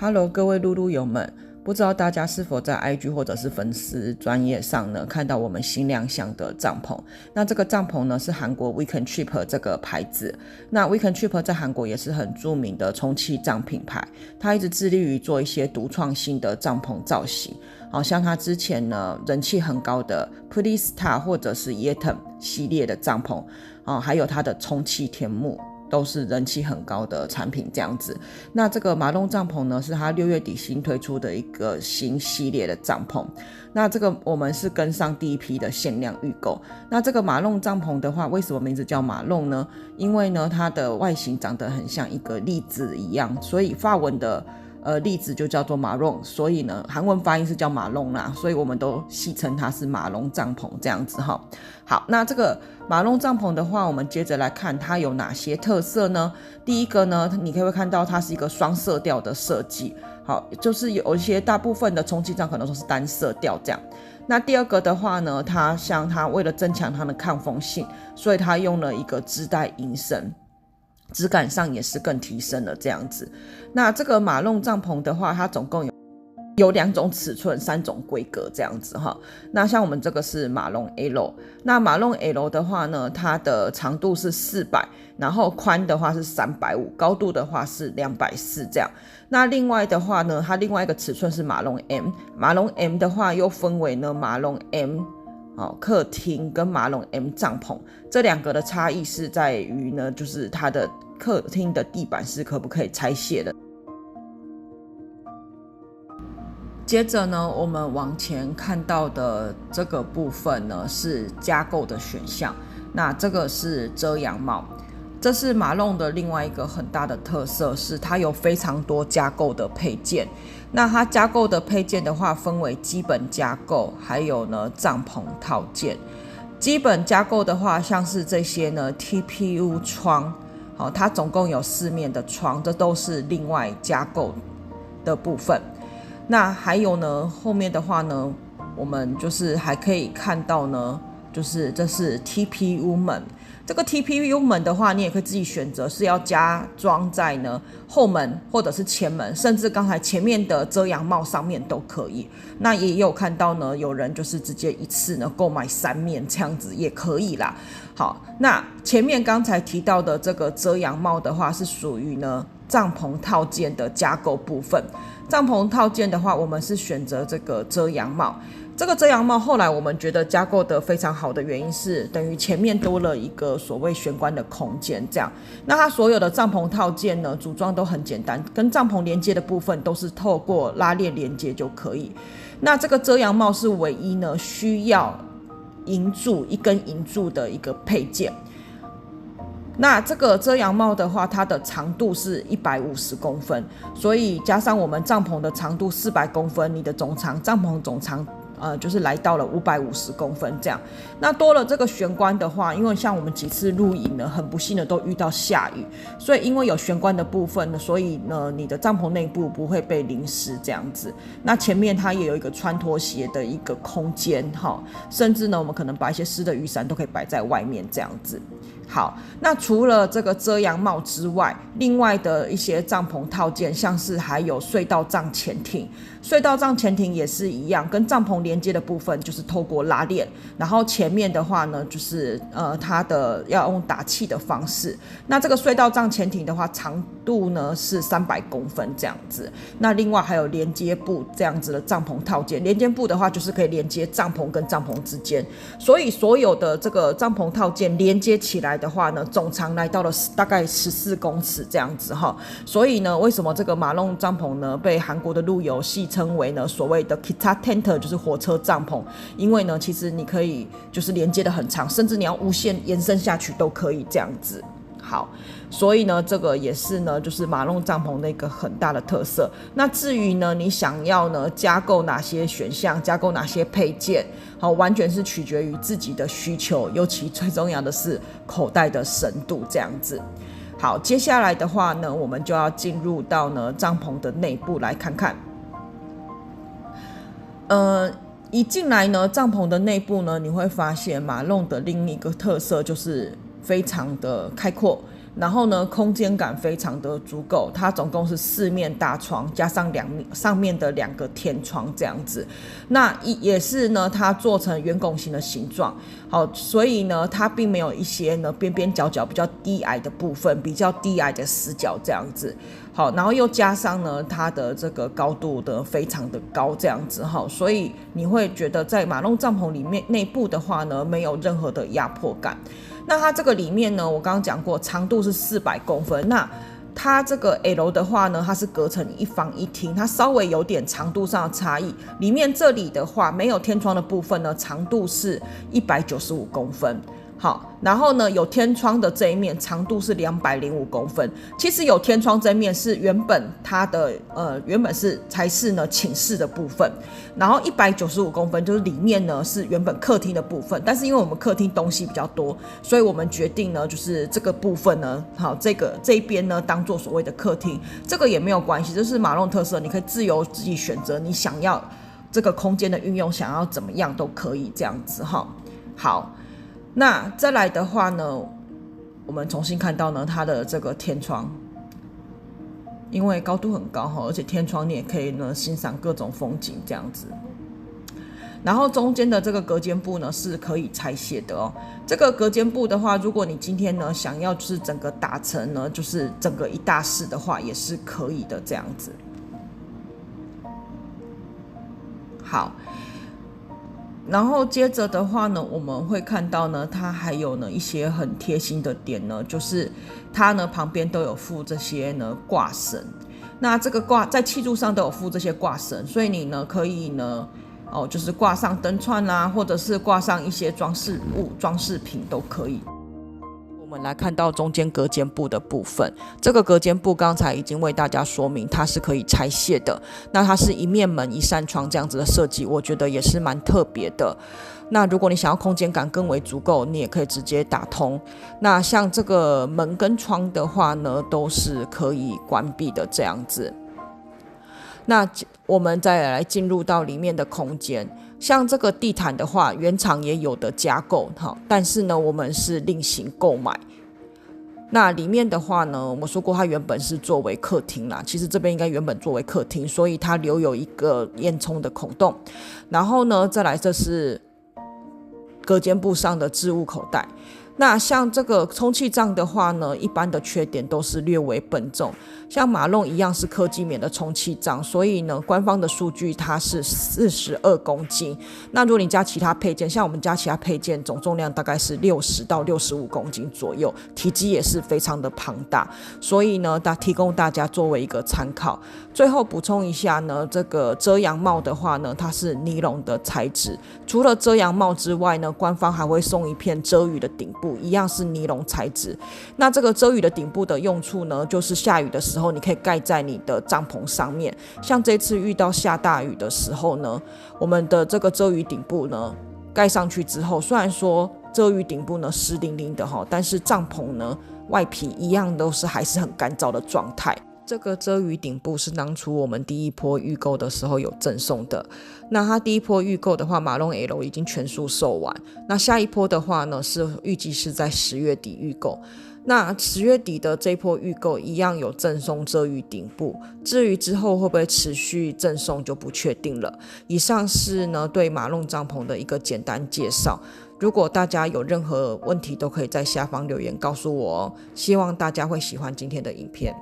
Hello，各位露露友们，不知道大家是否在 IG 或者是粉丝专页上呢看到我们新亮相的帐篷？那这个帐篷呢是韩国 Weekend Trip 这个牌子。那 Weekend Trip 在韩国也是很著名的充气帐品牌，它一直致力于做一些独创性的帐篷造型。好像它之前呢人气很高的 Pretty Star 或者是 Yetum 系列的帐篷，还有它的充气天幕。都是人气很高的产品这样子。那这个马龙帐篷呢是它6月底新推出的一个新系列的帐篷。那这个我们是跟上第一批的限量预购。那这个马龙帐篷的话，为什么名字叫马龙呢？因为呢它的外形长得很像一个栗子一样，所以法文的栗子就叫做马龙，所以呢韩文发音是叫马龙啦，所以我们都戏称它是马龙帐篷这样子哈。好，那这个马龙帐篷的话，我们接着来看它有哪些特色呢？第一个呢，你可以看到它是一个双色调的设计，好，就是有一些大部分的充气帐可能都是单色调这样。那第二个的话呢，它为了增强它的抗风性，所以它用了一个织带银绳。质感上也是更提升了这样子。那这个马龙帐篷的话，它总共有2种尺寸3种规格这样子哈。那像我们这个是马龙 L， 那马龙 L 的话呢，它的长度是400，然后宽的话是350，高度的话是240这样。那另外的话呢，它另外一个尺寸是马龙 M， 马龙 M 的话又分为呢马龙 M客厅跟马龙 M 帐篷，这2个的差异是在于呢，就是它的客厅的地板是可不可以拆卸的。接着呢，我们往前看到的这个部分呢是加购的选项，那这个是遮阳帽。这是马龙的另外一个很大的特色，是它有非常多加购的配件。那它加购的配件的话，分为基本加购，还有呢帐篷套件。基本加购的话，像是这些呢 TPU 窗，它总共有4面的窗，这都是另外加购的部分。那还有呢，后面的话呢，我们就是还可以看到呢，就是这是 TPU 门。这个 TPU 门的话，你也可以自己选择是要加装在呢后门或者是前门，甚至刚才前面的遮阳帽上面都可以。那也有看到呢，有人就是直接一次呢购买3面这样子也可以啦。好，那前面刚才提到的这个遮阳帽的话，是属于呢帐篷套件的加购部分。帐篷套件的话，我们是选择这个遮阳帽。这个遮阳帽后来我们觉得加购的非常好的原因是，等于前面多了一个所谓玄关的空间这样。那它所有的帐篷套件呢，组装都很简单，跟帐篷连接的部分都是透过拉链连接就可以。那这个遮阳帽是唯一呢需要一根银柱的一个配件。那这个遮阳帽的话，它的长度是150公分，所以加上我们帐篷的长度400公分，你的帐篷总长就是来到了550公分这样。那多了这个玄关的话，因为像我们几次露营呢，很不幸的都遇到下雨，所以因为有玄关的部分呢，所以呢你的帐篷内部不会被淋湿这样子。那前面它也有一个穿拖鞋的一个空间甚至呢我们可能把一些湿的雨伞都可以摆在外面这样子。好，那除了这个遮阳帽之外，另外的一些帐篷套件，像是还有隧道帐前庭。隧道帐前庭也是一样，跟帐篷连接的部分就是透过拉链，然后前面的话呢，就是它的要用打气的方式。那这个隧道帐前庭的话，长度呢是300公分这样子。那另外还有连接部这样子的帐篷套件，连接部的话就是可以连接帐篷跟帐篷之间，所以所有的这个帐篷套件连接起来的话呢，总长来到了大概14公尺这样子所以呢，为什么这个马龙帐篷呢被韩国的路友戏称为呢所谓的 Kita Tent， 就是火车帐篷？因为呢，其实你可以就是连接的很长，甚至你要无限延伸下去都可以这样子。好，所以呢，这个也是呢，就是马龙帐篷的一个很大的特色。那至于呢，你想要呢加购哪些选项，加购哪些配件，完全是取决于自己的需求，尤其最重要的是口袋的深度这样子。好，接下来的话呢，我们就要进入到呢帐篷的内部来看看。一进来呢，帐篷的内部呢，你会发现马龙的另一个特色就是非常的开阔，然后呢，空间感非常的足够，它总共是4面大窗，加上上面的2个天窗这样子。那也是呢，它做成圆拱形的形状，好，所以呢，它并没有一些呢边边角角比较低矮的部分，比较低矮的死角这样子。好，然后又加上呢，它的这个高度的非常的高这样子，好，所以你会觉得在马龙帐篷里面内部的话呢，没有任何的压迫感。那它这个里面呢，我刚刚讲过，长度是400公分，那它这个 L 的话呢，它是隔成1房1厅，它稍微有点长度上的差异。里面这里的话，没有天窗的部分呢，长度是195公分。好，然后呢，有天窗的这一面长度是205公分。其实有天窗这一面是原本它的原本才是呢寝室的部分，然后195公分就是里面呢是原本客厅的部分。但是因为我们客厅东西比较多，所以我们决定呢就是这个部分呢，好，这一边呢当做所谓的客厅，这个也没有关系，这是马龙特色，你可以自由自己选择你想要这个空间的运用，想要怎么样都可以这样子哈。好。那再来的话呢，我们重新看到呢它的这个天窗，因为高度很高，而且天窗你也可以呢欣赏各种风景这样子。然后中间的这个隔间布呢是可以拆卸的哦。这个隔间布的话，如果你今天呢想要就是整个打成呢就是整个一大室的话，也是可以的这样子。好。然后接着的话呢，我们会看到呢，它还有呢一些很贴心的点呢，就是它呢旁边都有附这些呢挂绳。那这个在气柱上都有附这些挂绳，所以你呢可以呢就是挂上灯串啦，或者是挂上一些装饰物、装饰品都可以。我们来看到中间隔间布的部分，这个隔间布刚才已经为大家说明，它是可以拆卸的。那它是一面门一扇窗这样子的设计，我觉得也是蛮特别的。那如果你想要空间感更为足够，你也可以直接打通。那像这个门跟窗的话呢，都是可以关闭的这样子。那我们再来进入到里面的空间，像这个地毯的话，原厂也有的加购，但是呢，我们是另行购买。那里面的话呢，我说过它原本是作为客厅啦，其实这边应该原本作为客厅，所以它留有一个烟囱的孔洞。然后呢，再来这是隔间布上的置物口袋。那像这个充气帐的话呢，一般的缺点都是略微笨重，像马龙一样是科技棉的充气帐，所以呢，官方的数据它是42公斤。那如果你加其他配件，像我们加其他配件，总重量大概是60到65公斤左右，体积也是非常的庞大，所以呢，提供大家作为一个参考。最后补充一下呢，这个遮阳帽的话呢，它是尼龙的材质，除了遮阳帽之外呢，官方还会送一片遮雨的顶部，一样是尼龙材质。那这个遮雨的顶部的用处呢，就是下雨的时候你可以盖在你的帐篷上面。像这次遇到下大雨的时候呢，我们的这个遮雨顶部呢盖上去之后，虽然说遮雨顶部呢湿淋淋的，但是帐篷呢外皮一样都是还是很干燥的状态。这个遮雨顶部是当初我们第一波预购的时候有赠送的。那它第一波预购的话，马龙 L 已经全数售完。那下一波的话呢，是预计是在10月底预购。那10月底的这一波预购一样有赠送遮雨顶部，至于之后会不会持续赠送就不确定了。以上是呢对马龙帐篷的一个简单介绍。如果大家有任何问题，都可以在下方留言告诉我哦。希望大家会喜欢今天的影片。